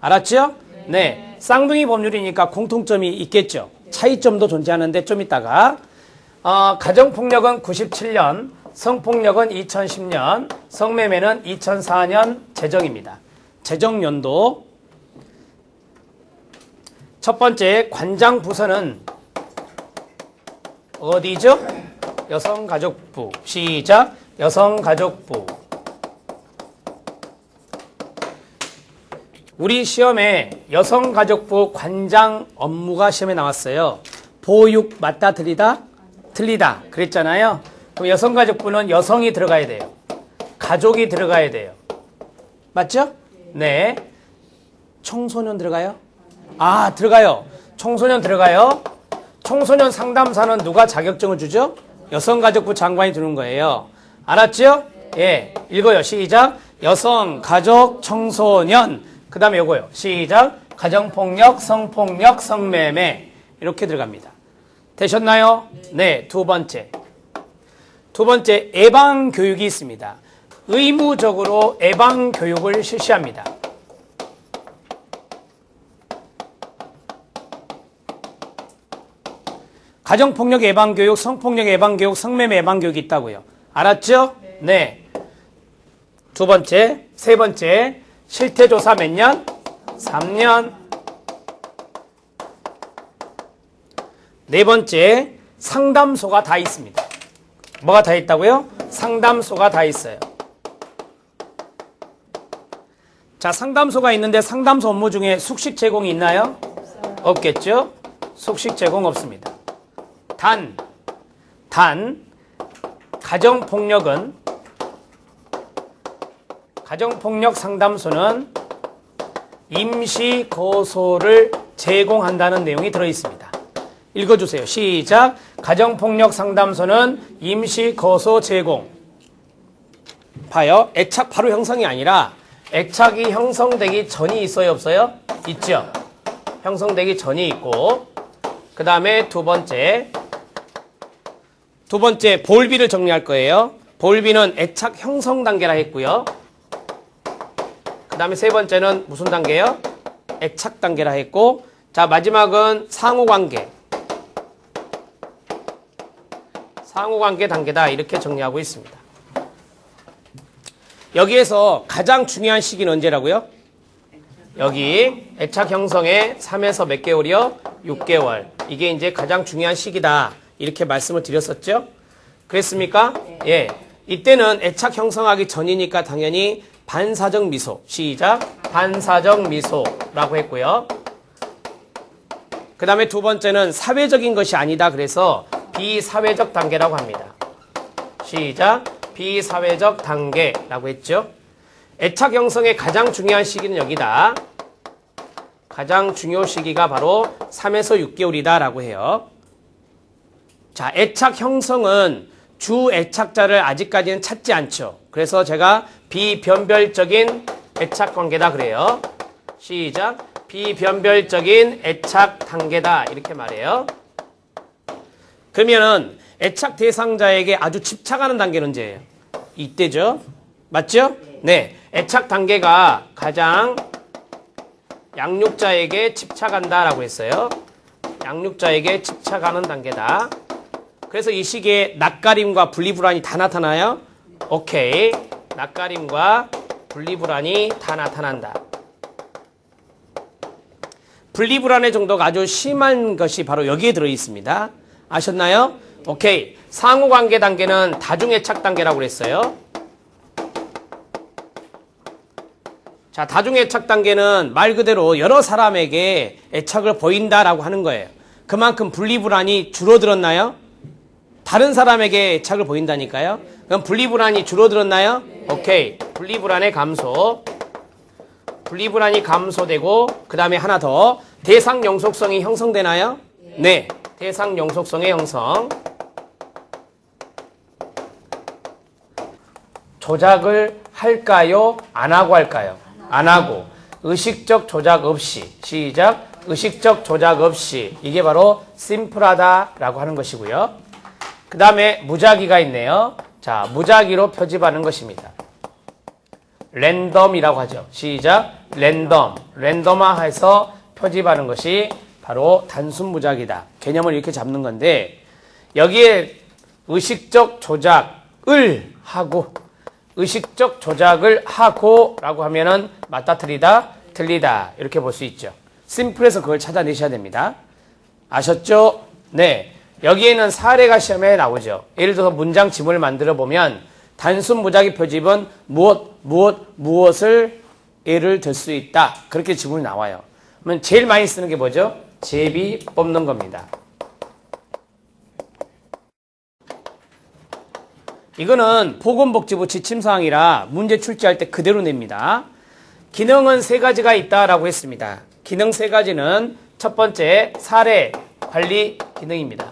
알았죠? 네. 쌍둥이 법률이니까 공통점이 있겠죠. 차이점도 존재하는데 좀 이따가. 가정폭력은 97년, 성폭력은 2010년, 성매매는 2004년 제정입니다. 제정연도. 첫 번째 관장부서는 어디죠? 여성가족부. 시작. 여성가족부. 우리 시험에 여성가족부 관장 업무가 시험에 나왔어요. 보육 맞다 틀리다? 틀리다 그랬잖아요. 그럼 여성가족부는 여성이 들어가야 돼요. 가족이 들어가야 돼요. 맞죠? 네. 청소년 들어가요? 아, 들어가요. 청소년 들어가요. 청소년 상담사는 누가 자격증을 주죠? 여성가족부 장관이 주는 거예요. 알았죠? 예. 읽어요. 시작. 여성, 가족, 청소년. 그 다음에 요거요. 시작. 가정폭력, 성폭력, 성매매. 이렇게 들어갑니다. 되셨나요? 네. 두 번째. 두 번째, 예방교육이 있습니다. 의무적으로 예방교육을 실시합니다. 가정폭력 예방교육, 성폭력 예방교육, 성매매 예방교육이 있다고요. 알았죠? 네. 두 번째. 세 번째, 실태조사 몇 년? 3년. 네 번째, 상담소가 다 있습니다. 뭐가 다 있다고요? 상담소가 다 있어요. 자, 상담소가 있는데 상담소 업무 중에 숙식 제공이 있나요? 없겠죠? 숙식 제공 없습니다. 단, 가정폭력 상담소는 임시 거소를 제공한다는 내용이 들어있습니다. 읽어주세요. 시작. 가정폭력 상담소는 임시 거소 제공. 봐요. 애착 바로 형성이 아니라 애착이 형성되기 전이 있어요, 없어요? 있죠. 형성되기 전이 있고, 그 다음에 두 번째 볼비를 정리할 거예요. 볼비는 애착 형성 단계라 했고요. 그 다음에 세 번째는 무슨 단계요? 애착 단계라 했고, 자, 마지막은 상호관계. 상호관계 단계다. 이렇게 정리하고 있습니다. 여기에서 가장 중요한 시기는 언제라고요? 여기 애착 형성의 3에서 몇 개월이요? 6개월. 이게 이제 가장 중요한 시기다. 이렇게 말씀을 드렸었죠? 그랬습니까? 예. 이때는 애착 형성하기 전이니까 당연히 반사적 미소. 시작. 반사적 미소라고 했고요. 그 다음에 두 번째는 사회적인 것이 아니다. 그래서 비사회적 단계라고 합니다. 시작. 비사회적 단계라고 했죠. 애착 형성의 가장 중요한 시기는 여기다. 가장 중요 시기가 바로 3에서 6개월이다 라고 해요. 자, 애착 형성은 주 애착자를 아직까지는 찾지 않죠. 그래서 제가 비변별적인 애착 관계다 그래요. 시작. 비변별적인 애착 단계다 이렇게 말해요. 그러면은 애착 대상자에게 아주 집착하는 단계는 언제예요? 이때죠. 맞죠? 네. 애착 단계가 가장 양육자에게 집착한다라고 했어요. 양육자에게 집착하는 단계다. 그래서 이 시기에 낯가림과 분리불안이 다 나타나요? 오케이. 낯가림과 분리불안이 다 나타난다. 분리불안의 정도가 아주 심한 것이 바로 여기에 들어있습니다. 아셨나요? 오케이. 상호관계 단계는 다중애착 단계라고 그랬어요. 자, 다중애착 단계는 말 그대로 여러 사람에게 애착을 보인다라고 하는 거예요. 그만큼 분리불안이 줄어들었나요? 다른 사람에게 애착을 보인다니까요. 그럼 분리불안이 줄어들었나요? 오케이. 분리불안의 감소. 분리불안이 감소되고 그 다음에 하나 더. 대상 영속성이 형성되나요? 네. 대상 영속성의 형성. 조작을 할까요? 안 하고 할까요? 안 하고. 의식적 조작 없이. 시작. 의식적 조작 없이. 이게 바로 심플하다라고 하는 것이고요. 그 다음에 무작위가 있네요. 자, 무작위로 표집하는 것입니다. 랜덤이라고 하죠. 시작. 랜덤. 랜덤화해서 표집하는 것이 바로 단순 무작위다. 개념을 이렇게 잡는 건데 여기에 의식적 조작을 하고 의식적 조작을 하고 라고 하면은 맞다 틀리다 틀리다 이렇게 볼 수 있죠. 심플해서 그걸 찾아내셔야 됩니다. 아셨죠? 네. 여기에는 사례가 시험에 나오죠. 예를 들어서 문장 지문을 만들어 보면 단순 무작위 표집은 무엇을 예를 들 수 있다. 그렇게 지문이 나와요. 그러면 제일 많이 쓰는 게 뭐죠? 제비 뽑는 겁니다. 이거는 보건복지부 지침사항이라 문제 출제할 때 그대로 냅니다. 기능은 세 가지가 있다라고 했습니다. 기능 세 가지는 첫 번째 사례 관리 기능입니다.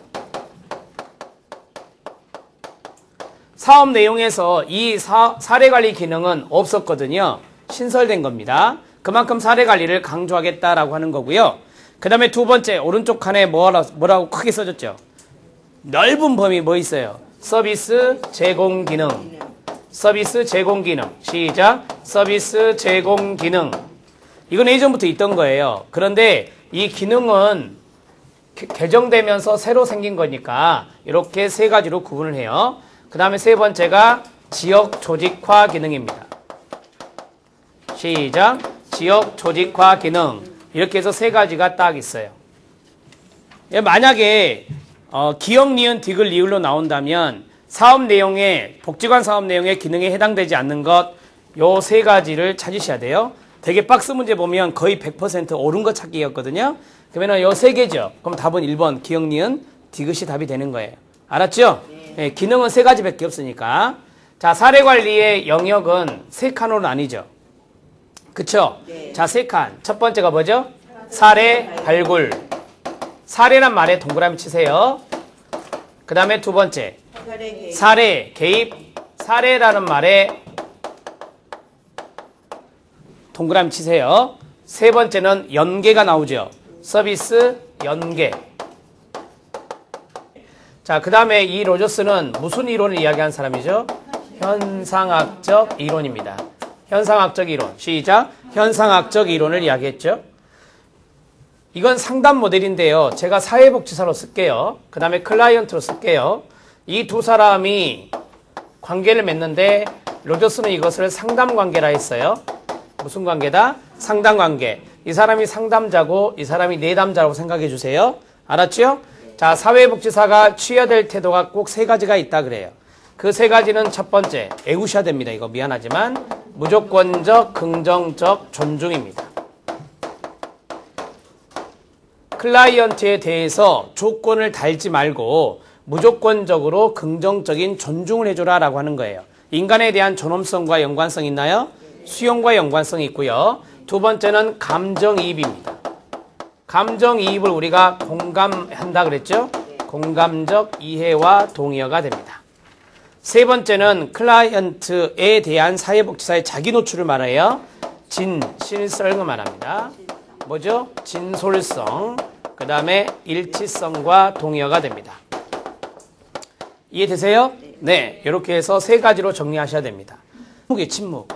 사업 내용에서 이 사례 관리 기능은 없었거든요. 신설된 겁니다. 그만큼 사례 관리를 강조하겠다라고 하는 거고요. 그 다음에 두 번째 오른쪽 칸에 뭐라고 크게 써졌죠? 넓은 범위 뭐 있어요? 서비스 제공 기능. 서비스 제공 기능. 시작. 서비스 제공 기능. 이건 예전부터 있던 거예요. 그런데 이 기능은 개정되면서 새로 생긴 거니까 이렇게 세 가지로 구분을 해요. 그 다음에 세 번째가 지역 조직화 기능입니다. 시작. 지역 조직화 기능. 이렇게 해서 세 가지가 딱 있어요. 만약에 기역, 니은, 디귿, 리을로 나온다면 사업 내용에 복지관 사업 내용의 기능에 해당되지 않는 것 요 세 가지를 찾으셔야 돼요. 되게 박스 문제 보면 거의 100% 옳은 거 찾기였거든요. 그러면 요 세 개죠. 그럼 답은 1번 기역, 니은, 디귿이 답이 되는 거예요. 알았죠? 네, 기능은 세 가지밖에 없으니까. 자, 사례 관리의 영역은 세 칸으로 나뉘죠. 그쵸? 네. 자, 세 칸. 첫 번째가 뭐죠? 사례 발굴. 사례란 말에 동그라미 치세요. 그 다음에 두 번째 사례 개입. 사례라는 말에 동그라미 치세요. 세 번째는 연계가 나오죠. 서비스 연계. 자, 그 다음에 이 로저스는 무슨 이론을 이야기한 사람이죠? 현상학적 이론입니다. 현상학적 이론. 시작. 현상학적 이론을 이야기했죠. 이건 상담 모델인데요. 제가 사회복지사로 쓸게요. 그 다음에 클라이언트로 쓸게요. 이 두 사람이 관계를 맺는데 로저스는 이것을 상담 관계라 했어요. 무슨 관계다? 상담 관계. 이 사람이 상담자고 이 사람이 내담자라고 생각해 주세요. 알았죠? 자, 사회복지사가 취해야 될 태도가 꼭 세 가지가 있다 그래요. 그 세 가지는 첫 번째, 외우셔야 됩니다. 이거 미안하지만 무조건적, 긍정적 존중입니다. 클라이언트에 대해서 조건을 달지 말고 무조건적으로 긍정적인 존중을 해줘라 라고 하는 거예요. 인간에 대한 존엄성과 연관성 있나요? 수용과 연관성이 있고요. 두 번째는 감정이입입니다. 감정이입을 우리가 공감한다 그랬죠? 공감적 이해와 동의어가 됩니다. 세 번째는 클라이언트에 대한 사회복지사의 자기 노출을 말해요. 진실성을 말합니다. 뭐죠? 진솔성, 그 다음에 일치성과 동의어가 됩니다. 이해되세요? 네, 이렇게 해서 세 가지로 정리하셔야 됩니다. 침묵이에요, 침묵.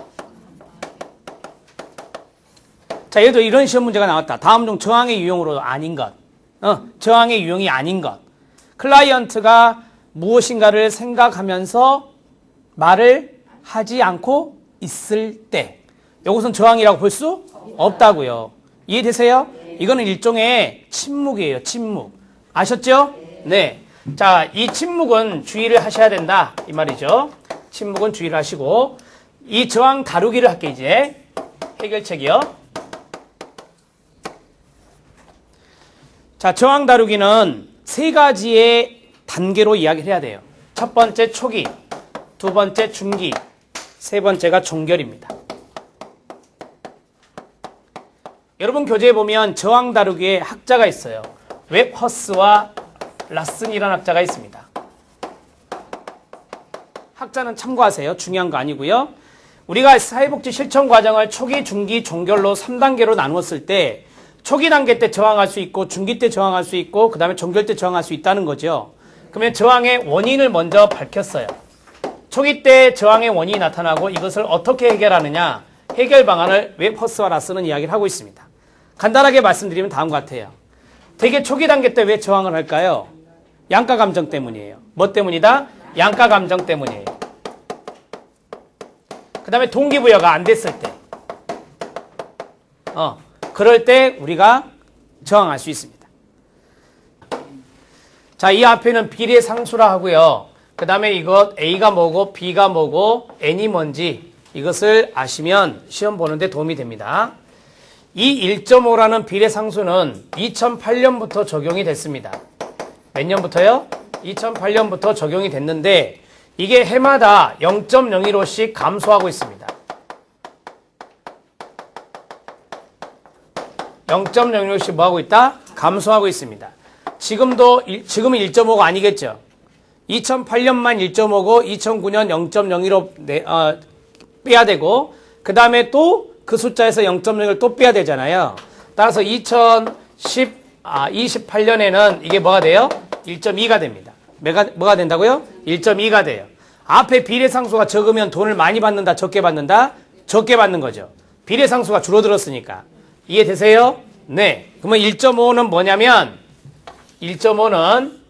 자, 예를 들어 이런 시험 문제가 나왔다. 다음 중 저항의 유형으로 아닌 것. 저항의 유형이 아닌 것. 클라이언트가 무엇인가를 생각하면서 말을 하지 않고 있을 때. 이것은 저항이라고 볼 수 없다고요. 이해되세요? 이거는 일종의 침묵이에요. 침묵. 아셨죠? 네. 자, 이 침묵은 주의를 하셔야 된다. 이 말이죠. 침묵은 주의를 하시고 이 저항 다루기를 할게 이제. 해결책이요. 자, 저항 다루기는 세 가지의 단계로 이야기를 해야 돼요. 첫 번째 초기, 두 번째 중기, 세 번째가 종결입니다. 여러분 교재에 보면 저항 다루기에 학자가 있어요. 웹허스와 라슨이라는 학자가 있습니다. 학자는 참고하세요. 중요한 거 아니고요. 우리가 사회복지 실천 과정을 초기, 중기, 종결로 3단계로 나누었을 때 초기 단계 때 저항할 수 있고 중기 때 저항할 수 있고 그 다음에 종결 때 저항할 수 있다는 거죠. 그러면 저항의 원인을 먼저 밝혔어요. 초기 때 저항의 원인이 나타나고 이것을 어떻게 해결하느냐, 해결 방안을 왜 퍼스와 라스는 이야기를 하고 있습니다. 간단하게 말씀드리면 다음과 같아요. 되게 초기 단계 때 왜 저항을 할까요? 양가 감정 때문이에요. 뭐 때문이다? 양가 감정 때문이에요. 그 다음에 동기부여가 안 됐을 때, 그럴 때 우리가 저항할 수 있습니다. 자, 이 앞에는 비례상수라 하고요. 그 다음에 이것 A가 뭐고 B가 뭐고 N이 뭔지 이것을 아시면 시험 보는데 도움이 됩니다. 이 1.5라는 비례상수는 2008년부터 적용이 됐습니다. 몇 년부터요? 2008년부터 적용이 됐는데 이게 해마다 0.01호씩 감소하고 있습니다. 0.01호씩 뭐하고 있다? 감소하고 있습니다. 지금은 1.5가 아니겠죠. 2008년만 1.5고 2009년 0.01호 빼야 되고 그 다음에 또 그 숫자에서 0.01을 또 빼야 되잖아요. 따라서 2028년에는 이게 뭐가 돼요? 1.2가 됩니다. 뭐가 된다고요? 1.2가 돼요. 앞에 비례상수가 적으면 돈을 많이 받는다, 적게 받는다? 적게 받는 거죠. 비례상수가 줄어들었으니까. 이해되세요? 네. 그러면 1.5는 뭐냐면 1.5는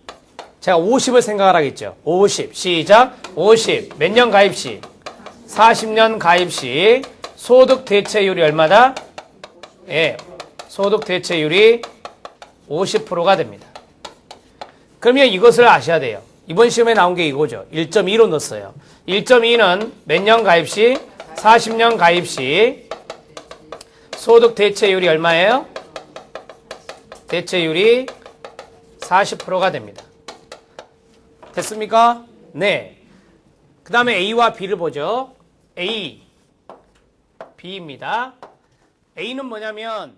제가 50을 생각하라겠죠. 50. 시작. 50. 몇 년 가입 시? 40년 가입 시 소득 대체율이 얼마다? 예. 소득 대체율이 50%가 됩니다. 그러면 이것을 아셔야 돼요. 이번 시험에 나온 게 이거죠. 1.2로 넣었어요. 1.2는 몇 년 가입 시? 40년 가입 시 소득 대체율이 얼마예요? 대체율이 40%가 됩니다. 됐습니까? 네. 그 다음에 A와 B를 보죠. A, B입니다. A는 뭐냐면